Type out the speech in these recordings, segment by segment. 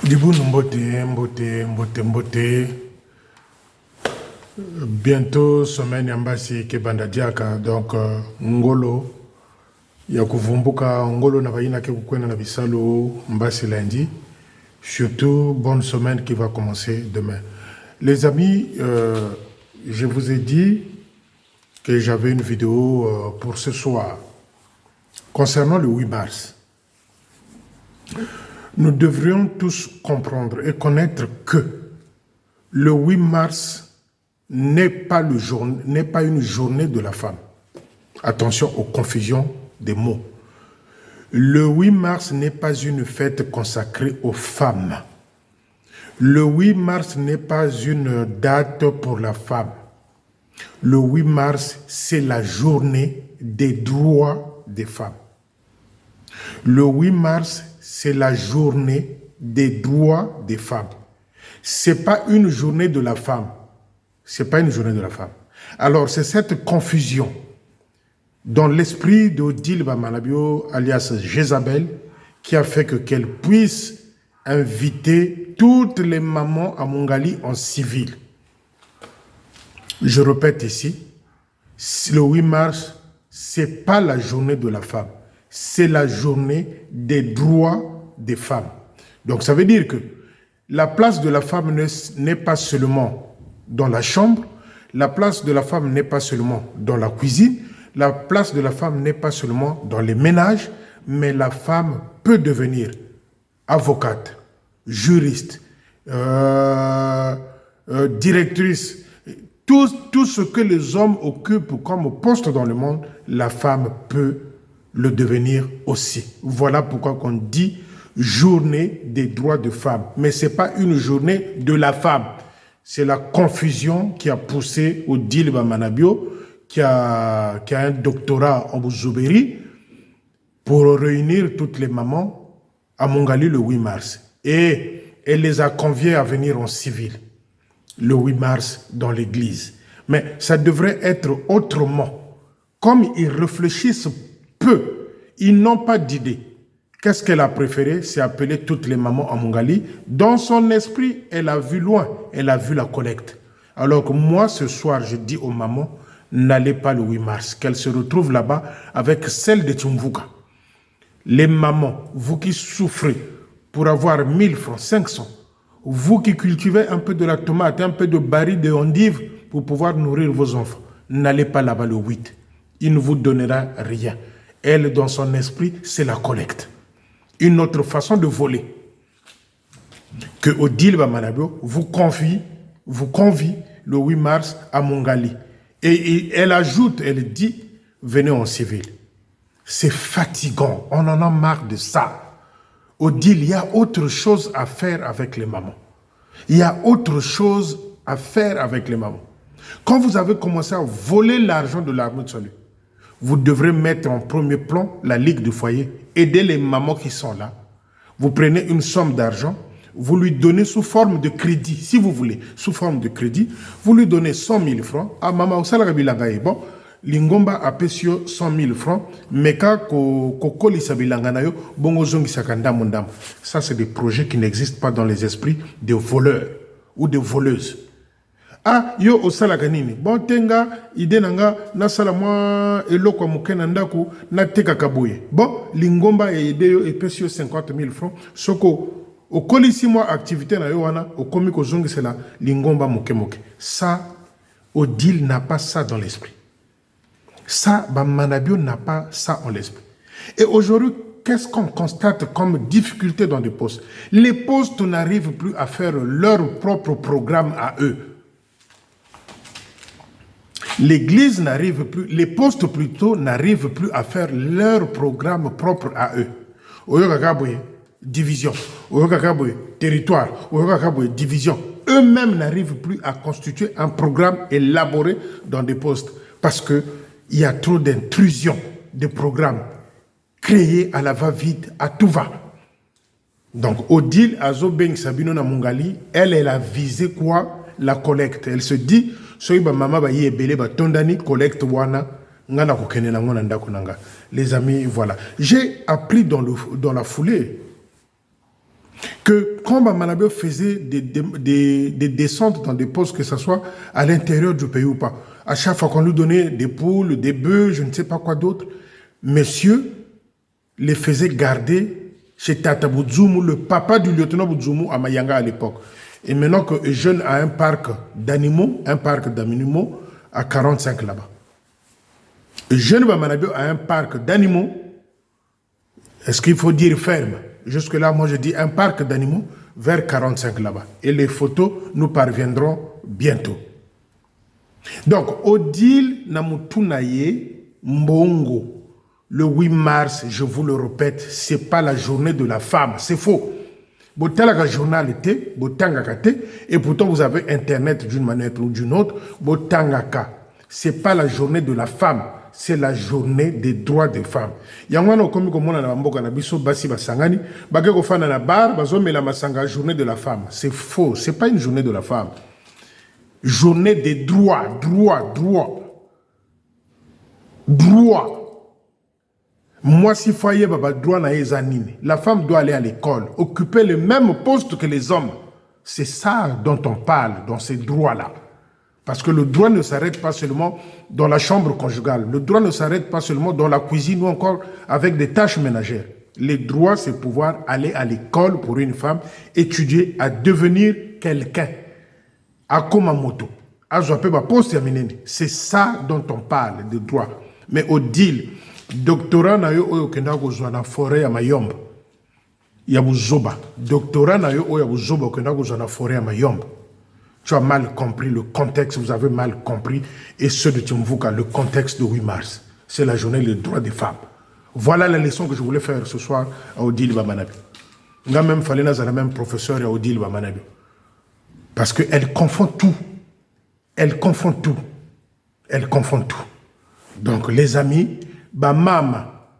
Diboun mbote. Bientôt, semaine Yambasi Kebanda Diaka, donc Ngolo, Yakuvumbuka, Ngolo Navaina Kekukwena Nabisalo, Mbasi lundi. Surtout, bonne semaine qui va commencer demain. Les amis, je vous ai dit que j'avais une vidéo pour ce soir concernant le 8 mars. Nous devrions tous comprendre et connaître que le 8 mars n'est pas une journée de la femme. Attention aux confusions des mots. Le 8 mars n'est pas une fête consacrée aux femmes. Le 8 mars n'est pas une date pour la femme. Le 8 mars, c'est la journée des droits des femmes. Le 8 mars, c'est la journée des droits des femmes. Ce n'est pas une journée de la femme. Ce n'est pas une journée de la femme. Alors, c'est cette confusion dans l'esprit d'Odile Bamanabio, alias Jézabel, qui a fait qu'elle puisse inviter toutes les mamans à Mongali en civil. Je répète ici, le 8 mars, ce n'est pas la journée de la femme. C'est la journée des droits des femmes. Donc ça veut dire que la place de la femme n'est pas seulement dans la chambre, la place de la femme n'est pas seulement dans la cuisine, la place de la femme n'est pas seulement dans les ménages, mais la femme peut devenir avocate, juriste, directrice. Tout ce que les hommes occupent comme poste dans le monde, la femme peut le devenir aussi. Voilà pourquoi on dit journée des droits de femmes. Mais ce n'est pas une journée de la femme. C'est la confusion qui a poussé Odile Bamanabio, qui a un doctorat en Bouzobéry, pour réunir toutes les mamans à Mongali le 8 mars. Et elle les a conviées à venir en civil le 8 mars dans l'église. Mais ça devrait être autrement. Comme ils réfléchissent peu, ils n'ont pas d'idée. Qu'est-ce qu'elle a préféré? C'est appeler toutes les mamans à Mongali. Dans son esprit, elle a vu loin, elle a vu la collecte. Alors que moi, ce soir, je dis aux mamans, n'allez pas le 8 mars, qu'elles se retrouvent là-bas avec celle de Tchumvuka. Les mamans, vous qui souffrez pour avoir 1000 francs, 500, vous qui cultivez un peu de la tomate, un peu de baril de endive pour pouvoir nourrir vos enfants, n'allez pas là-bas le 8. Il ne vous donnera rien. Elle, dans son esprit, c'est la collecte. Une autre façon de voler. Que Odile Bamanabio vous convie le 8 mars à Mongali. Et elle ajoute, elle dit, venez en civil. C'est fatigant, on en a marre de ça. Odile, il y a autre chose à faire avec les mamans. Il y a autre chose à faire avec les mamans. Quand vous avez commencé à voler l'argent de l'armée de salut, vous devrez mettre en premier plan la Ligue du foyer, aider les mamans qui sont là. Vous prenez une somme d'argent, vous lui donnez sous forme de crédit, si vous voulez, sous forme de crédit, vous lui donnez 100 000 francs. Ah, maman, au salaire bilangaye, bon, Lingomba a payé 100 000 francs, mais quand Kokoli Sabilanganayo, bongo zongi sakanda mondam. Ça, c'est des projets qui n'existent pas dans les esprits des voleurs ou des voleuses. Ah, yo osala kanini. Bon, tenga, ide nanga, nasala mwa eloko mukena ndaku, na teka kaboye. Bon, lingomba e ide yo epesio 50 000 francs. Soko, okoli si mwa activité na yo wana, okomi ko zongi sela, lingomba muke. Ça, Odile n'a pas ça dans l'esprit. Ça, Bamanabio n'a pas ça en l'esprit. Et aujourd'hui, qu'est-ce qu'on constate comme difficulté dans les postes? Les postes n'arrivent plus à faire leur propre programme à eux. L'Église n'arrive plus, les postes plutôt n'arrivent plus à faire leur programme propre à eux. Oyokakaboye, division. Oyokakaboye, territoire. Oyokakaboye, division. Eux-mêmes n'arrivent plus à constituer un programme élaboré dans des postes parce qu'il y a trop d'intrusion de programmes créés à la va-vite, à tout va. Donc, Odile Azobeng Sabino Namungali, elle a visé quoi? La collecte. Elle se dit, les amis, voilà. J'ai appris dans la foulée que quand Bamanabio faisait des descentes dans des postes, que ce soit à l'intérieur du pays ou pas, à chaque fois qu'on lui donnait des poules, des bœufs, je ne sais pas quoi d'autre, messieurs les faisait garder chez Tata Boudzoumou, le papa du lieutenant Boudzoumou à Mayanga à l'époque. Et maintenant que Jeune a un parc d'animaux à 45 là-bas. Jeune Bamanabio a un parc d'animaux, est-ce qu'il faut dire ferme? Jusque-là, moi je dis un parc d'animaux vers 45 là-bas. Et les photos nous parviendront bientôt. Donc, Odile Namutunaye Mbongo, le 8 mars, je vous le répète, ce n'est pas la journée de la femme, c'est faux. Botala journal était, Botangaka, et pourtant vous avez Internet d'une manière ou d'une autre, Botangaka. Ce n'est pas la journée de la femme, c'est la journée des droits des femmes. Yangwana komi komona na mboka na biso basi basangani, bageko fana na bar, bazomela masanga journée de la femme. C'est faux, c'est pas une journée de la femme. Journée des droits, droits. Moi, si foyer baba droit na ezanine, la femme doit aller à l'école, occuper le même poste que les hommes. C'est ça dont on parle dans ces droits-là. Parce que le droit ne s'arrête pas seulement dans la chambre conjugale. Le droit ne s'arrête pas seulement dans la cuisine ou encore avec des tâches ménagères. Les droits, c'est pouvoir aller à l'école pour une femme, étudier, à devenir quelqu'un. À Komamoto. C'est ça dont on parle, de droit. Mais au deal, doctorat na yo oyo kenda kozwa na forêt ya Mayomba. Ya buzoba. Doctorat na yo oyo ya buzoba kenda kozwa na forêt ya Mayomba. Tu as mal compris le contexte, vous avez mal compris. Et ceux de Timvuka, le contexte de 8 mars. C'est la journée des droits des femmes. Voilà la leçon que je voulais faire ce soir à Odile Bamanabi. Nga même fallait la même professeur à Odile Bamanabi. Parce qu'elle confond tout. Elle confond tout. Elle confond tout. Donc les amis, Bamama,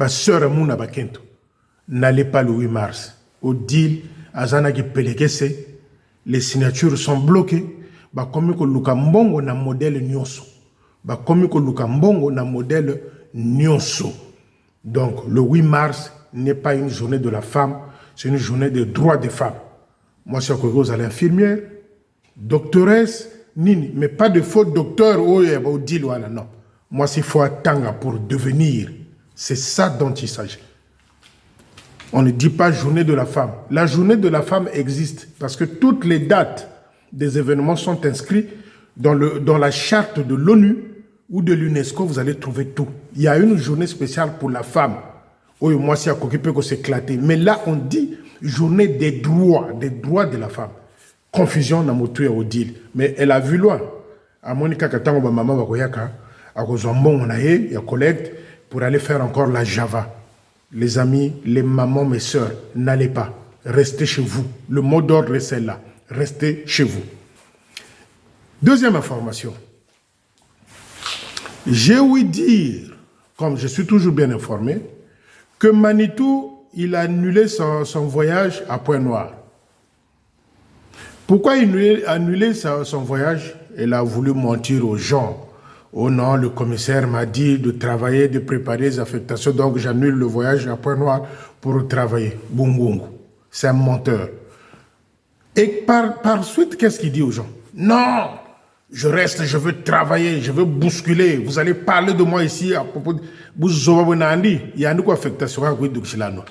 sœur Amouna Bakento, n'allez pas le 8 mars. Odile, Azanaki Pelekese, les signatures sont bloquées. Comme que Luka Mbongo na modèle Nyonso. Comme que Luka Mbongo na modèle Nyonso. Donc le 8 mars n'est pas une journée de la femme, c'est une journée des droits des femmes. Moi, je suis à l'infirmière, doctoresse, nini, mais pas de faux docteur, non. Moi, c'est faut attendre pour devenir. C'est ça dont il s'agit. On ne dit pas journée de la femme. La journée de la femme existe parce que toutes les dates des événements sont inscrites dans la charte de l'ONU ou de l'UNESCO. Vous allez trouver tout. Il y a une journée spéciale pour la femme. Oui, moi, c'est à quoi qui peut s'éclater. Mais là, on dit journée des droits de la femme. Confusion na motu ya Odile. Mais elle a vu loin. À Monica Katango, ma maman va koyaka, à Kozambon, on a eu, il collecte pour aller faire encore la Java. Les amis, les mamans, mes sœurs, n'allez pas. Restez chez vous. Le mot d'ordre est celle-là. Restez chez vous. Deuxième information. J'ai ouï dire, comme je suis toujours bien informé, que Manitou, il a annulé son voyage à Pointe-Noire. Pourquoi il a annulé son voyage? Il a voulu mentir aux gens. Oh non, le commissaire m'a dit de travailler, de préparer les affectations, donc j'annule le voyage à Pointe-Noire pour travailler. Bungungu. C'est un menteur. Et par suite, qu'est-ce qu'il dit aux gens? Non, je reste, je veux travailler, je veux bousculer. Vous allez parler de moi ici à propos de... Il y a une affectation à Guidoukchilano.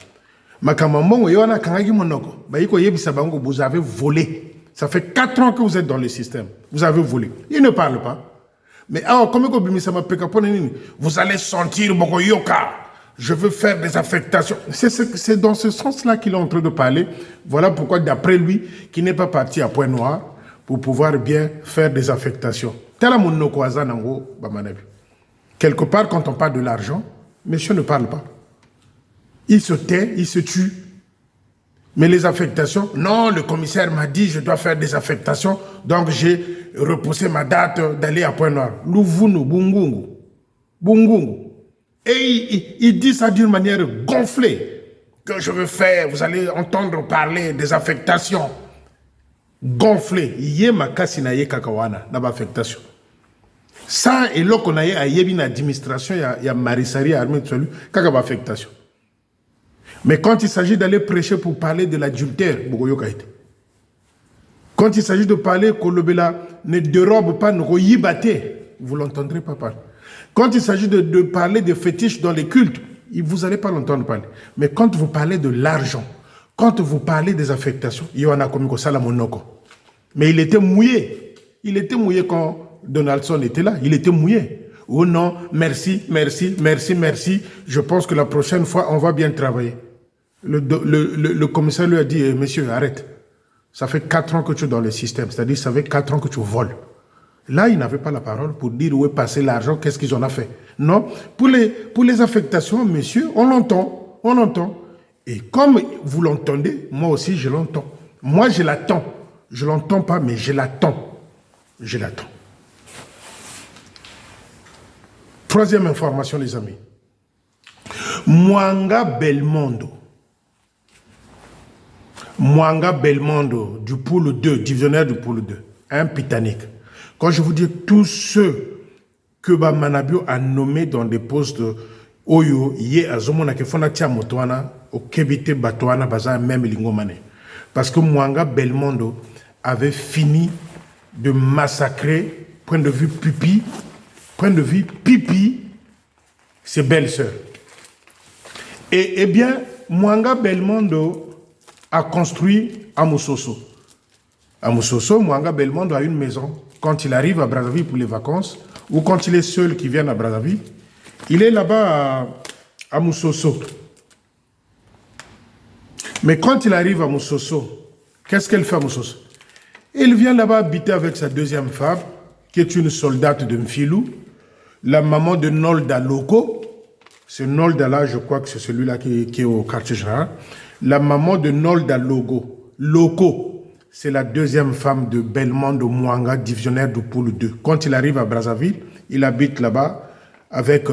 Vous avez volé. Ça fait 4 ans que vous êtes dans le système. Vous avez volé. Il ne parle pas. Mais vous allez sentir Bogoyoka. Je veux faire des affectations. C'est dans ce sens-là qu'il est en train de parler. Voilà pourquoi, d'après lui, qui n'est pas parti à Pointe-Noire pour pouvoir bien faire des affectations. Quelque part, quand on parle de l'argent, monsieur ne parle pas. Il se tait, il se tue. Mais les affectations, non, le commissaire m'a dit je dois faire des affectations, donc j'ai repoussé ma date d'aller à Pointe-Noire. Louvounou, Bungungu. Bungungu. Et il dit ça d'une manière gonflée, que je veux faire, vous allez entendre parler des affectations. Gonflé. Yé ma kasinaye kakawana, n'a pas affectation. Ça, et là qu'on a une administration, il y a Marissari, armée de salut, quand il y a affectation. Mais quand il s'agit d'aller prêcher pour parler de l'adultère, quand il s'agit de parler que le Bela ne dérobe pas, ne yibate, vous ne l'entendrez pas parler. Quand il s'agit de parler des fétiches dans les cultes, vous n'allez pas l'entendre parler. Mais quand vous parlez de l'argent, quand vous parlez des affectations, il y en a comme ça la monoko. Mais il était mouillé. Il était mouillé quand Donaldson était là. Il était mouillé. Oh non, merci, merci, merci, merci. Je pense que la prochaine fois, on va bien travailler. Le commissaire lui a dit, monsieur, arrête. Ça fait 4 ans que tu es dans le système. C'est-à-dire, ça fait 4 ans que tu voles. Là, il n'avait pas la parole pour dire où est passé l'argent, qu'est-ce qu'ils en ont fait. Non, pour les affectations, monsieur, on l'entend, on l'entend. Et comme vous l'entendez, moi aussi, je l'entends. Moi, je l'attends. Je ne l'entends pas, mais je l'attends. Je l'attends. Troisième information, les amis. Mwanga Belmondo. Mwanga Belmondo, du poule 2, divisionnaire du poule 2. Un pitanique. Quand je vous dis tous ceux que Manabio a nommés dans des postes Oyo, Yé, Azomona, Kefona Tia Motoana, au Kebite Batoana, Baza, même Lingomane. Parce que Mwanga Belmondo avait fini de massacrer, point de vue pipi, point de vue pipi, ses belles-sœurs. Et bien, Mwanga Belmondo a construit à Moussoso. À Moussoso, Mwanga Belmondo a une maison. Quand il arrive à Brazzaville pour les vacances, ou quand il est seul qui vient à Brazzaville, il est là-bas à Moussoso. Mais quand il arrive à Moussoso, qu'est-ce qu'elle fait à Moussoso? Il vient là-bas habiter avec sa deuxième femme, qui est une soldate de Mfilou, la maman de Nolda Loko. Ce Nolda-là, je crois que c'est celui-là qui est au quartier général. La maman de Nolda Logo. Loko. C'est la deuxième femme de Belmondo Mwanga, divisionnaire du pôle 2. Quand il arrive à Brazzaville, il habite là-bas avec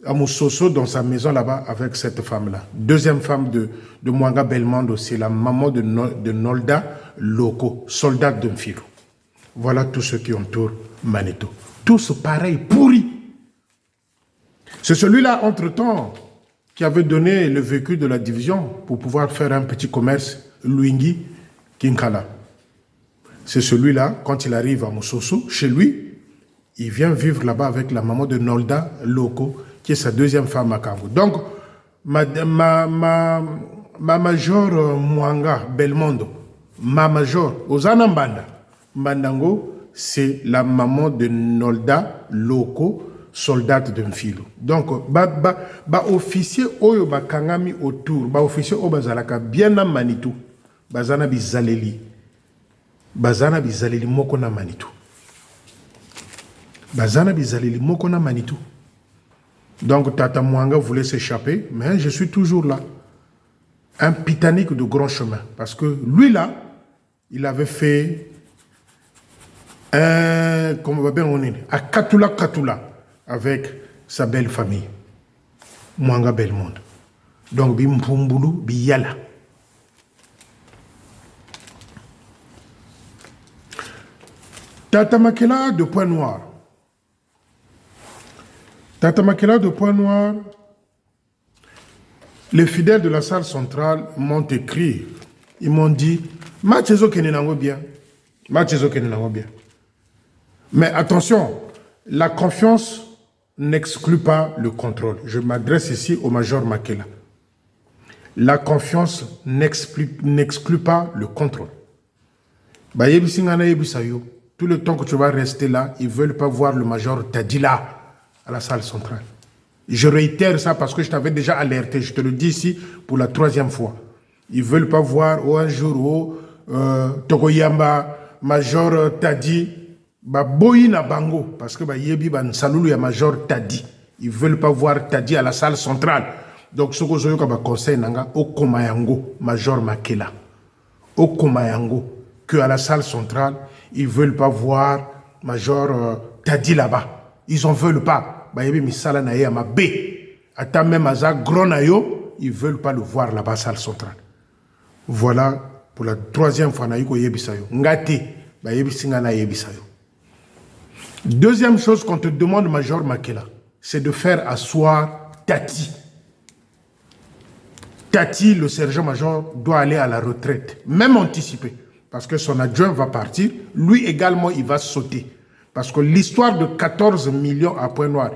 Amoussoso dans sa maison là-bas avec cette femme-là. Deuxième femme de Mwanga Belmondo, c'est la maman de Nolda Loko, soldate de Mfilo. Voilà tous ceux qui entourent Manitou. Tous pareils, pourris. C'est celui-là, entre-temps, qui avait donné le véhicule de la division pour pouvoir faire un petit commerce, Luingi, Kinkala. C'est celui-là, quand il arrive à Moussoso, chez lui, il vient vivre là-bas avec la maman de Nolda Loko, qui est sa deuxième femme à Kango. Donc, ma major Mwanga Belmondo, ma major Ozana Mbanda, Mbandango, c'est la maman de Nolda Loko, soldate de Mfilo. Donc, officier oyo ba kangami autour, officier oyo bazalaka bien na Manitou. Bazana bizaleli moko na Manitou. Bazana bizaleli moko na Manitou. Donc Tata Mwanga voulait s'échapper, mais je suis toujours là. Un pitanique de grand chemin. Parce que lui là, il avait fait un, comment va bien on est, à Katula avec sa belle famille. Mwanga Belmondo. Donc Bimpumbulu, Biyala. Tata Makela de Point Noir. Tata Makela de Point Noir, les fidèles de la salle centrale m'ont écrit. Ils m'ont dit, Machezo Kenenango bien. Machezo Kenenango bien. Mais attention, la confiance n'exclut pas le contrôle. Je m'adresse ici au major Makela. La confiance n'exclut pas le contrôle. Tout le temps que tu vas rester là, ils ne veulent pas voir le major Tadila à la salle centrale. Je réitère ça parce que je t'avais déjà alerté. Je te le dis ici pour la 3e fois. Ils ne veulent pas voir un jour Togoyamba, major Tadi, Boyina Bango, parce que Yebi Salulu ya major Tadi. Ils ne veulent pas voir Tadi à la salle centrale. Donc, ce que je veux conseil, au Komayango, major Makela. Au Komayango, que à la salle centrale, ils ne veulent pas voir major Tadi là-bas. Ils n'en veulent pas. Ils ne veulent pas le voir là-bas, à la salle centrale. Voilà, pour la 3e fois, Deuxième chose qu'on te demande, Major Makela, c'est de faire asseoir Tati. Tati, le sergent-major, doit aller à la retraite, même anticipée, parce que son adjoint va partir. Lui également, il va sauter. Parce que l'histoire de 14 millions à Pointe-Noire,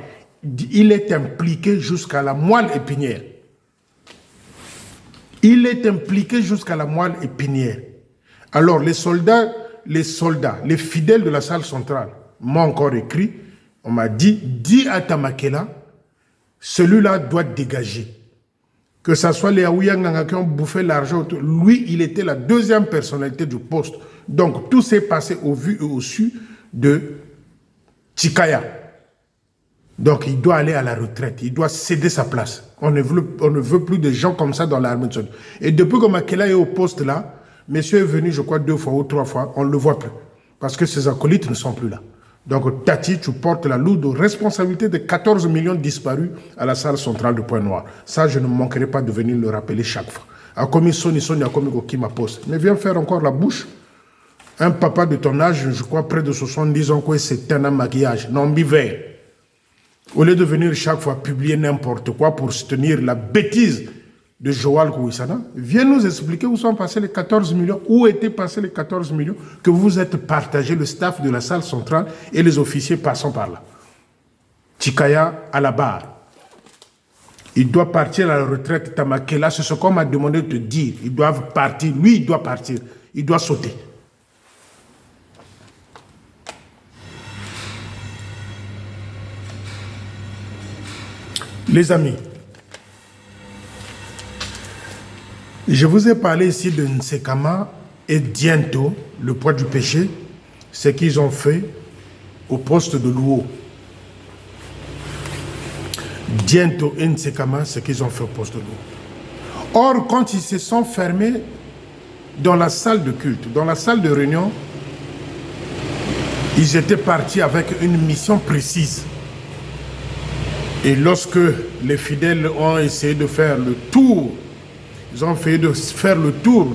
il est impliqué jusqu'à la moelle épinière. Il est impliqué jusqu'à la moelle épinière. Alors, les soldats, les fidèles de la salle centrale m'ont encore écrit, on m'a dit, dis à Tamakela, celui-là doit dégager. Que ce soit les Aouyanganga qui ont bouffé l'argent, lui, il était la deuxième personnalité du poste. Donc, tout s'est passé au vu et au su de Chikaya. Donc, il doit aller à la retraite. Il doit céder sa place. On ne veut plus de gens comme ça dans l'armée de Sud. Et depuis que Makela est au poste là, monsieur est venu, je crois, 2 fois ou 3 fois, on ne le voit plus. Parce que ses acolytes ne sont plus là. Donc, Tati, tu portes la lourde responsabilité de 14 millions disparus à la salle centrale de Pointe-Noire. Ça, je ne manquerai pas de venir le rappeler chaque fois. A commis Soni, a commis Kokima Poste. Mais viens faire encore la bouche. Un papa de ton âge, je crois, près de 70 ans, c'est un maquillage. Non, vert. Au lieu de venir chaque fois publier n'importe quoi pour soutenir la bêtise de Joal Kouissana, viens nous expliquer où sont passés les 14 millions, où étaient passés les 14 millions que vous êtes partagés, le staff de la salle centrale et les officiers passant par là. Chikaya à la barre. Il doit partir à la retraite Tamakela, c'est ce qu'on m'a demandé de te dire. Ils doivent partir, lui il doit partir, il doit sauter. Les amis, je vous ai parlé ici de Nsekama et Diento, le poids du péché, ce qu'ils ont fait au poste de Luo. Diento et Nsekama, ce qu'ils ont fait au poste de Luo. Or, quand ils se sont fermés dans la salle de culte, dans la salle de réunion, ils étaient partis avec une mission précise. Et lorsque les fidèles ont essayé de faire le tour, ils ont essayé de faire le tour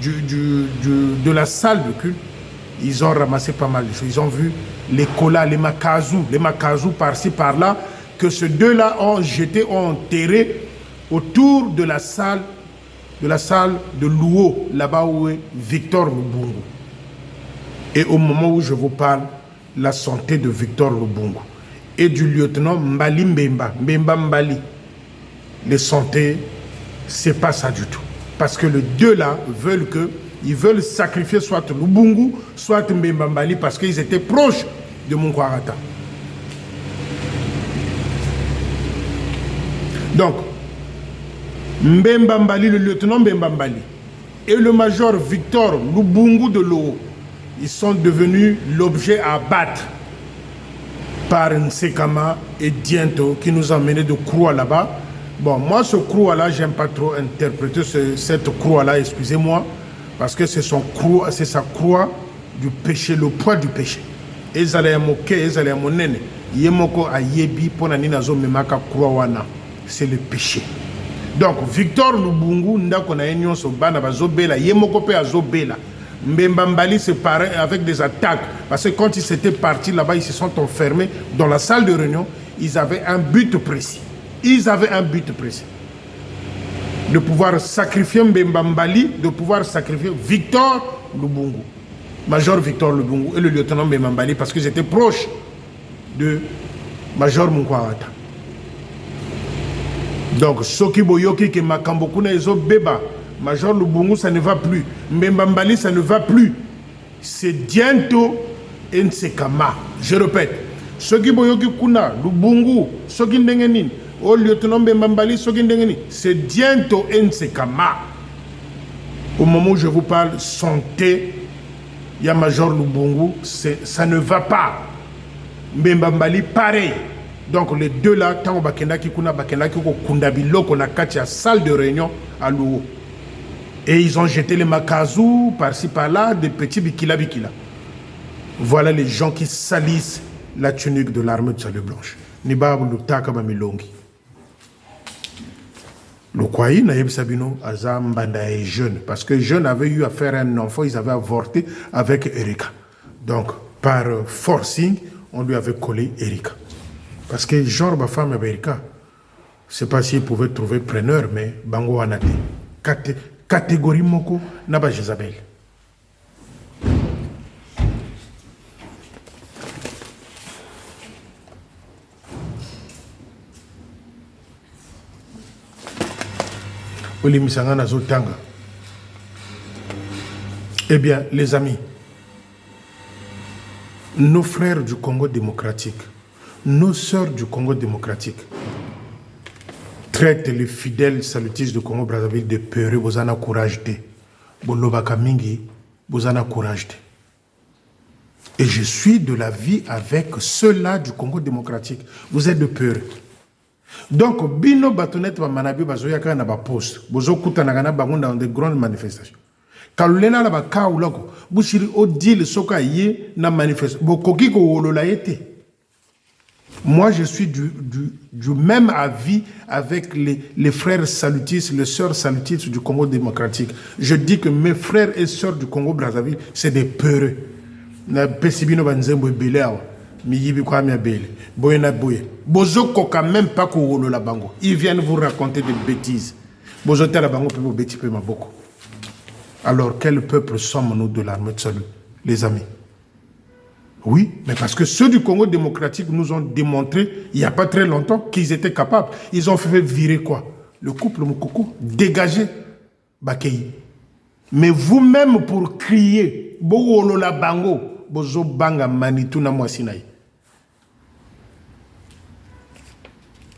de la salle de culte, ils ont ramassé pas mal de choses. Ils ont vu les kolas, les makazous par-ci, par-là, que ces deux-là ont jeté, ont enterré autour de la salle de Luo, là-bas où est Victor Lubungu. Et au moment où je vous parle, la santé de Victor Lubungu et du lieutenant Mbali Mbemba Mbali, les santé, c'est pas ça du tout. Parce que les deux là ils veulent sacrifier soit Lubungu, soit Mbemba Mbali parce qu'ils étaient proches de Munkwarata. Donc, Mbemba Mbali, le lieutenant Mbemba Mbali et le major Victor Lubungu de l'eau, ils sont devenus l'objet à abattre par Nsekama et Diento qui nous ont menés de croix là-bas. Bon, moi, ce croix-là, j'aime pas trop interpréter cette croix-là, excusez-moi, parce que c'est sa croix du péché, le poids du péché. C'est le péché. Donc, Victor Lubungu, Mbemba Mbali se paraît avec des attaques. Parce que quand ils s'étaient partis là-bas, ils se sont enfermés dans la salle de réunion. Ils avaient un but précis. De pouvoir sacrifier Mbemba Mbali, de pouvoir sacrifier Victor Lubungu. Major Victor Lubungu et le lieutenant Mbemba Mbali parce qu'ils étaient proches de Major Munkwarata. Donc, Soki Boyoki qui Makambokuna Ezo Beba. Major Lubungu, ça ne va plus. Mbemba Mbali, ça ne va plus. C'est Diento et Nsekama. Je répète. Soki Boyoki Kuna, Lubungu, Soki Ndengenin, au lieutenant Mbemba Mbali, Soki Ndengenin, c'est Diento et Nsekama. Au moment où je vous parle, santé, il y a Major Lubungu, ça ne va pas. Mbemba Mbali, pareil. Donc les deux là, tant Bakendaki Kuna, Bakendaki Kundabilo, qu'on a catché à salle de réunion à Luo. Et ils ont jeté les makazous par-ci par-là, des petits bikila. Voilà les gens qui salissent la tunique de l'armée de salut blanche. Nibabu Lutaka Mamilongi. Le Kwaï, Naïb Sabino, Azam Banda est jeune. Parce que jeune avait eu à faire un enfant, ils avaient avorté avec Erika. Donc, par forcing, on lui avait collé Erika. Parce que genre ma femme Erika, je ne sais pas s'il pouvait trouver preneur, mais bango anate. Catégorie moko naba Jézabel. Eh bien, les amis, nos frères du Congo démocratique, nos sœurs du Congo démocratique, traitent les fidèles salutistes du Congo-Brazzaville de peureux, vous en avez courage de. Bolobaka mingi, vous en avez courage de. Et je suis de l'avis avec ceux-là du Congo démocratique. Vous êtes de peureux. Donc, bino batonet ba manabi bazoyaka na ba poste. Bozo kutana na bango dans de grandes manifestations. Kalulena la ba kaulako, bushiri odile soka ye na manifestation. Bokoki ko wolola yete. Moi, je suis du même avis avec les frères salutistes, les sœurs salutistes du Congo démocratique. Je dis que mes frères et sœurs du Congo-Brazzaville, c'est des peureux. Na pesibino banzembo beleo. Miyibi kwa mia bele. Boye na boye. Bozo koka même pas ko la bango. Ils viennent vous raconter des bêtises. Bozo tala bango pe bo beti pe maboko. Alors quel peuple sommes-nous de l'armée de salut, les amis? Oui, mais parce que ceux du Congo démocratique nous ont démontré, il n'y a pas très longtemps, qu'ils étaient capables. Ils ont fait virer quoi? Le couple Moukoko, dégager Bakei. Mais vous-même pour crier, Bogo la bango, Bozo banga manitou na mwasinaï.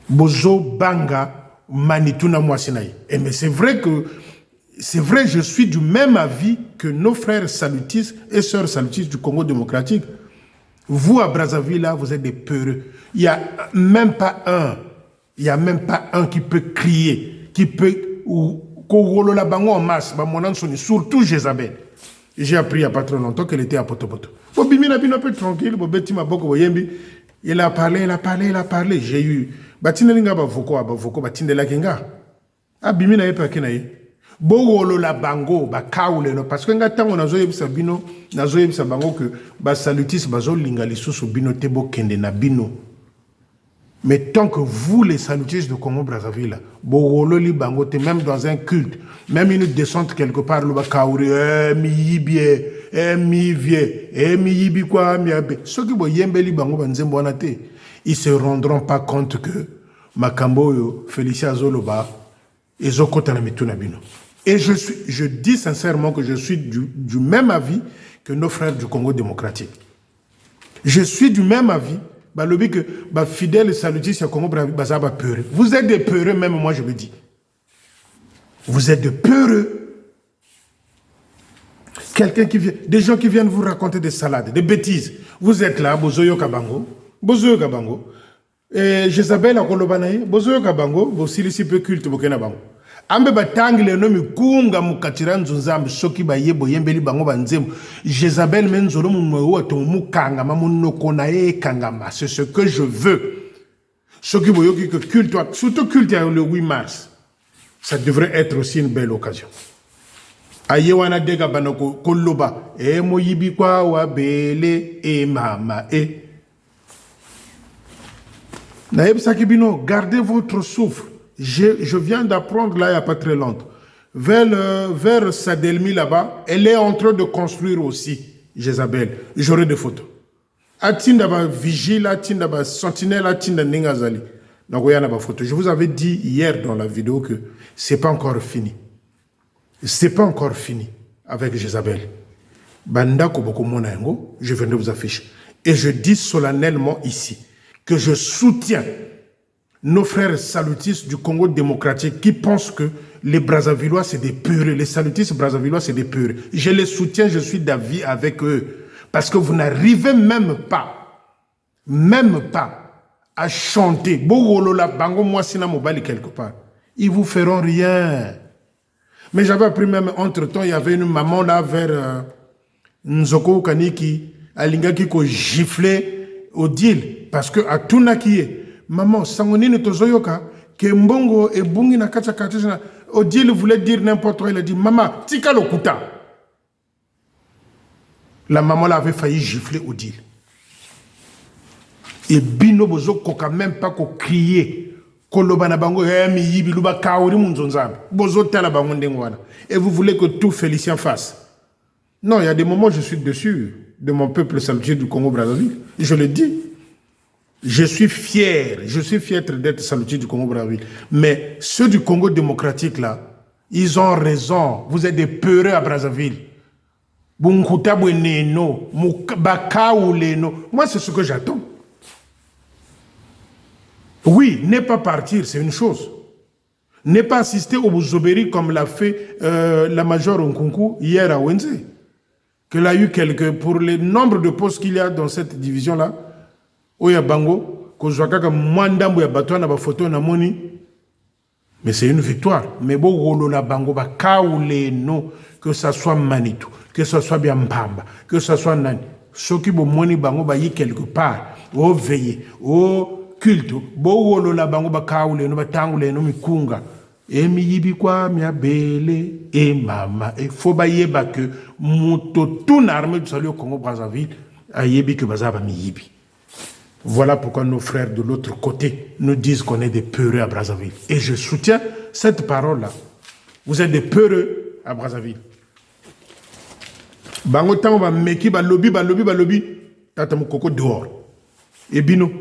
Bozo banga manitou na mwasinaï. Et mais c'est vrai, je suis du même avis que nos frères salutistes et sœurs salutistes du Congo démocratique. Vous, à Brazzaville, là, vous êtes des peureux. Il n'y a même pas un qui peut crier, qui peut... la bango en masse, surtout Jézabel. J'ai appris il n'y a pas trop longtemps qu'elle était à Potopoto. Un peu tranquille, il a parlé. J'ai eu... la bango ba kaule parce que ngata on azo yebisa bino nazo yebisa bango que ba salutis bazo linga lisusu bino tebo kende na bino. Mais tant que vous les salutis de Congo Brazzaville bogolo li bango te même dans un culte, même une descente quelque part le ba kaure mi yibie mi vie mi yibi kwa mi abe ceux qui bo yembeli bango banzembo wana te, ils se rendront pas compte que makambo yo Félicien Zoloba ezokota na mituna bino. Et je dis sincèrement que je suis du même avis que nos frères du Congo démocratique. Je suis du même avis, que fidèles et salutistes au Congo peureux. Vous êtes des peureux, même moi je le dis. Vous êtes des peureux. Des gens qui viennent vous raconter des salades, des bêtises. Vous êtes là, Bozoyo Kabango. Et Jézabel a Kolobanaye, Bozoyo Kabango, Bosilisi peu culte Bokena Bango. Ambe batangle no mikunga mukatira nzunzambe soki bayebo yembeli bango banzemu Jézabel menzolo mumwe to mukanga mamunoko na kangama, c'est ce que je veux. Soki boyoki que culte, surtout culte le 8 mars, ça devrait être aussi une belle occasion. Ayewana dega banoko koloba moyibi kwa wa bele mama Naïb Sakibino, gardez votre souffle. Je viens d'apprendre là, il n'y a pas très longtemps. Vers Sadelmi là-bas, elle est en train de construire aussi, Jézabel. J'aurai des photos. Atindaba vigile, atindaba sentinelle, atindaba ningazali. Donc, il y a des photos. Je vous avais dit hier dans la vidéo que ce n'est pas encore fini. Ce n'est pas encore fini avec Jézabel. Banda Koboko Monaengo, je viens de vous afficher. Et je dis solennellement ici que je soutiens nos frères salutistes du Congo démocratique qui pensent que les Brazzavillois c'est des peureux, les salutistes Brazzavillois c'est des peureux. Je les soutiens, je suis d'avis avec eux. Parce que vous n'arrivez même pas à chanter. Bogolola bango mwasina mobali quelque part. Ils vous feront rien. Mais j'avais appris même entre-temps, il y avait une maman là vers Nzoko Kaniki, Alingaki ko giflé au deal. Parce que à Tunaki, maman, sangonine tozoyoka, que mbongo et bungi na kacha kacha, Odile voulait dire n'importe quoi, il a dit, maman, tika lokuta. La maman l'avait failli gifler Odile. Et bino bozo koka même pas ko crier. Koloba na bango mi yibi luba kaori munzonzabe. Bozo tala bango ndengwana. Et vous voulez que tout Félicien fasse? Non, il y a des moments où je suis dessus de mon peuple salutier du Congo-Brazzaville. Je le dis. Je suis fier d'être salutier du Congo-Brazzaville. Mais ceux du Congo démocratique là, ils ont raison. Vous êtes des peureux à Brazzaville. Moi, c'est ce que j'attends. Oui, ne pas partir, c'est une chose. Ne pas assister au Bouzoberi comme l'a fait la major Nkunku hier à Wenze. Qu'elle a eu pour le nombre de postes qu'il y a dans cette division-là, Oya Bango, Kozwaka Mwandambo ya Batouana ba photo na moni. Mais c'est une victoire. Mais bon, Rolo la Bango ba kaoule no, que ça soit Manitou, que ça soit bien Mpamba, que ça soit Nani. Ceux qui bo moni Bango ba yi quelque part, au veillé, au culte, bo Rolo la Bango ba kaoule no ba tangoule no mikunga. Et mi yibi kwa mi abele et mama. Et faut ba yeba que moto tout l'armée du salut au Congo Brazzaville a yebi que bazaba mi yibi. Voilà pourquoi nos frères de l'autre côté nous disent qu'on est des peureux à Brazzaville. Et je soutiens cette parole-là. Vous êtes des peureux à Brazzaville. Bangotan va meki ba lobby. Tata Moukoko dehors. Et Bino,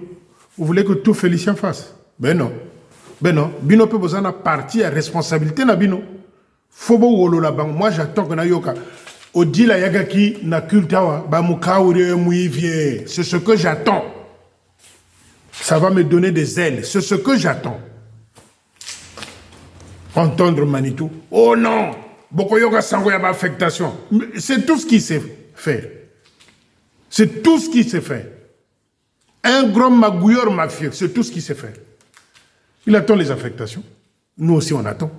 vous voulez que tout Félicien fasse? Ben non. Bino peut besoin de partie à responsabilité na Bino. Fobo wolo la bango. Moi j'attends que na yoka. Odila yagaki na kultawa ba mukaure muivie. C'est ce que j'attends. Ça va me donner des ailes. C'est ce que j'attends. Entendre Manitou. Oh non! Bokoyoka sango yaba affectation. C'est tout ce qu'il sait faire. C'est tout ce qu'il sait faire. Un grand magouilleur mafieux, c'est tout ce qu'il sait faire. Il attend les affectations. Nous aussi, on attend.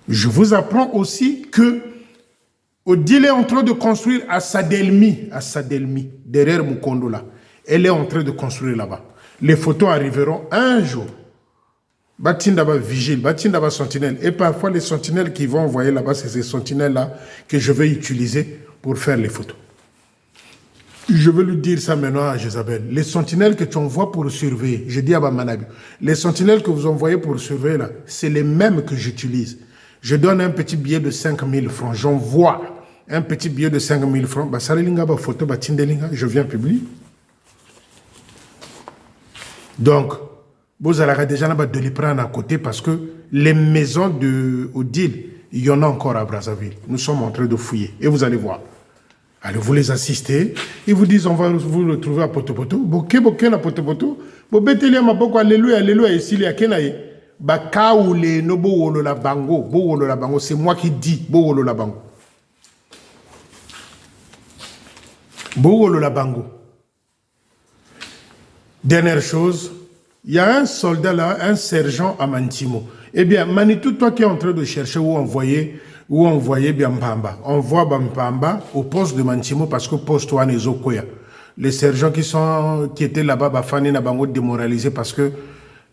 Je vous apprends aussi que Odile est en train de construire à Sadelmi, derrière Mukondo là. Elle est en train de construire là-bas. Les photos arriveront un jour. Batindaba vigile, Batindaba sentinelle. Et parfois, les sentinelles qui vont envoyer là-bas, c'est ces sentinelles-là que je vais utiliser pour faire les photos. Je veux lui dire ça maintenant à Jézabel. Les sentinelles que tu envoies pour surveiller, je dis à Bamanabi, les sentinelles que vous envoyez pour surveiller là, c'est les mêmes que j'utilise. Je donne un petit billet de 5000 francs. J'envoie un petit billet de 5000 francs. Bah, photo, je viens publier. Donc, vous allez déjà de les prendre à côté parce que les maisons de Odile, il y en a encore à Brazzaville. Nous sommes en train de fouiller et vous allez voir. Allez, vous les assistez, ils vous disent on va vous retrouver à Potopoto. Boké na Potopoto. Bobetelia maboko alléluia et s'il y a kenaye. Bakaoule no bo la bango, c'est moi qui dis bo la bango. Bo la bango. Dernière chose, il y a un soldat là, un sergent à Mantimo. Eh bien, Manitou, toi qui es en train de chercher où envoyer Biampamba. Envoie Biampamba au poste de Mantimo parce que poste toi n'est Zokoya. Les sergents qui étaient là-bas, Bafani n'a pas démoralisé parce que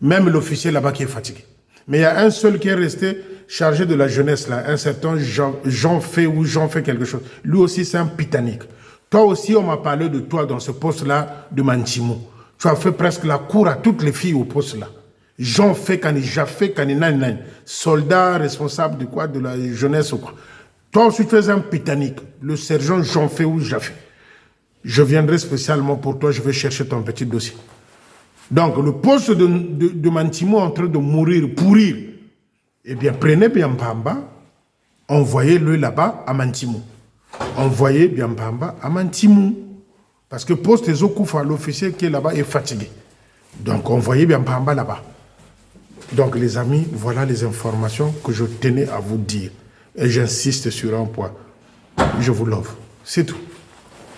même l'officier là-bas qui est fatigué. Mais il y a un seul qui est resté chargé de la jeunesse là, un certain Jean fait quelque chose. Lui aussi c'est un pitanique. Toi aussi on m'a parlé de toi dans ce poste là de Mantimo. Tu as fait presque la cour à toutes les filles au poste là. Jean fait Nani, soldat responsable de quoi, de la jeunesse ou quoi. Toi aussi tu es un pitanique, le sergent Jean fait ou Jaffé. Je viendrai spécialement pour toi, je vais chercher ton petit dossier. Donc le poste de Mantimo est en train de pourrir. Eh bien prenez Biampamba, envoyez-le là-bas à Mantimo. Envoyez Biampamba à Mantimo. Parce que poste Ezokoufa, l'officier qui est là-bas est fatigué. Donc envoyez Biampamba là-bas. Donc les amis, voilà les informations que je tenais à vous dire. Et j'insiste sur un point. Je vous love. C'est tout.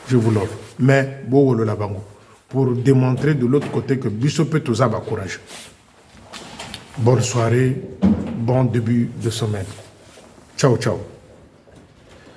Je vous love. Mais, Bowolo Labango, pour démontrer de l'autre côté que Bissopé Tozaba courage. Bonne soirée, bon début de semaine. Ciao, ciao.